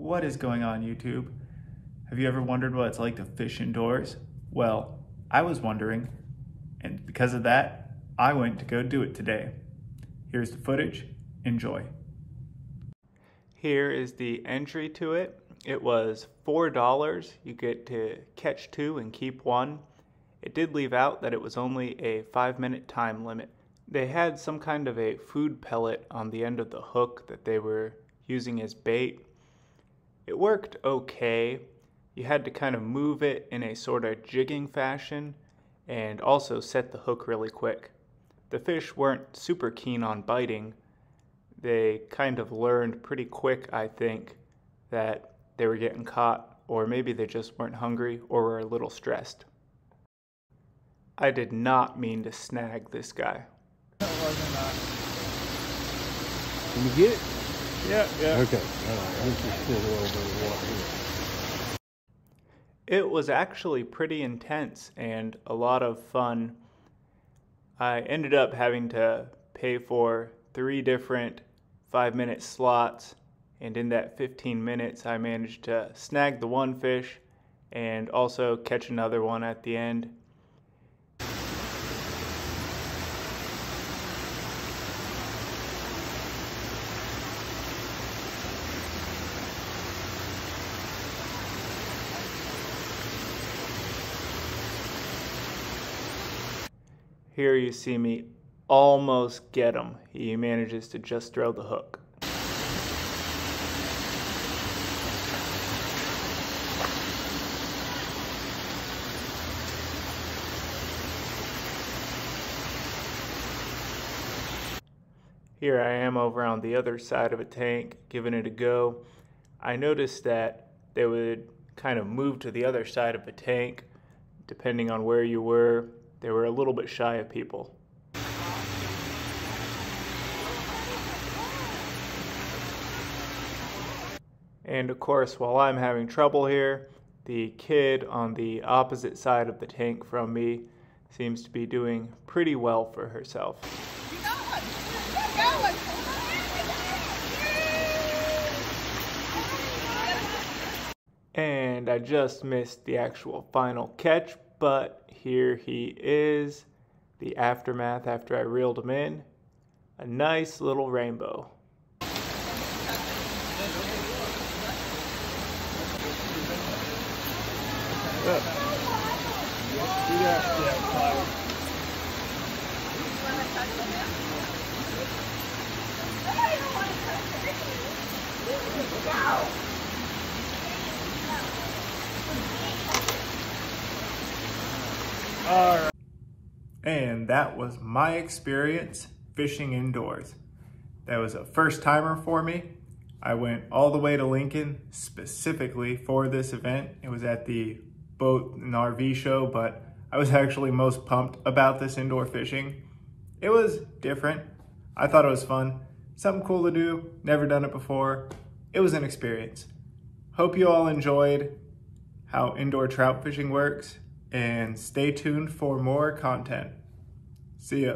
What is going on, YouTube? Have you ever wondered what it's like to fish indoors? Well, I was wondering, and because of that, I went to go do it today. Here's the footage. Enjoy. Here is the entry to it. It was $4. You get to catch 2 and keep 1. It did leave out that it was only a 5-minute time limit. They had some kind of a food pellet on the end of the hook that they were using as bait. It worked okay. You had to kind of move it in a sort of jigging fashion and also set the hook really quick. The fish weren't super keen on biting. They kind of learned pretty quick, I think, that they were getting caught, or maybe they just weren't hungry or were a little stressed. I did not mean to snag this guy. Can you get it? Yeah. Okay. All right. Let's just pour a little bit of water here. It was actually pretty intense and a lot of fun. I ended up having to pay for 3 different 5-minute slots, and in that 15 minutes I managed to snag the one fish and also catch another one at the end. Here you see me almost get him. He manages to just throw the hook. Here I am over on the other side of a tank, giving it a go. I noticed that they would kind of move to the other side of the tank, depending on where you were. They were a little bit shy of people. And of course, while I'm having trouble here, the kid on the opposite side of the tank from me seems to be doing pretty well for herself. And I just missed the actual final catch, but here he is, the aftermath after I reeled him in. A nice little rainbow. Alright. And that was my experience fishing indoors. That was a first timer for me. I went all the way to Lincoln specifically for this event. It was at the Boat and RV show, but I was actually most pumped about this indoor fishing. It was different. I thought it was fun. Something cool to do. Never done it before. It was an experience. Hope you all enjoyed how indoor trout fishing works, and stay tuned for more content. See ya.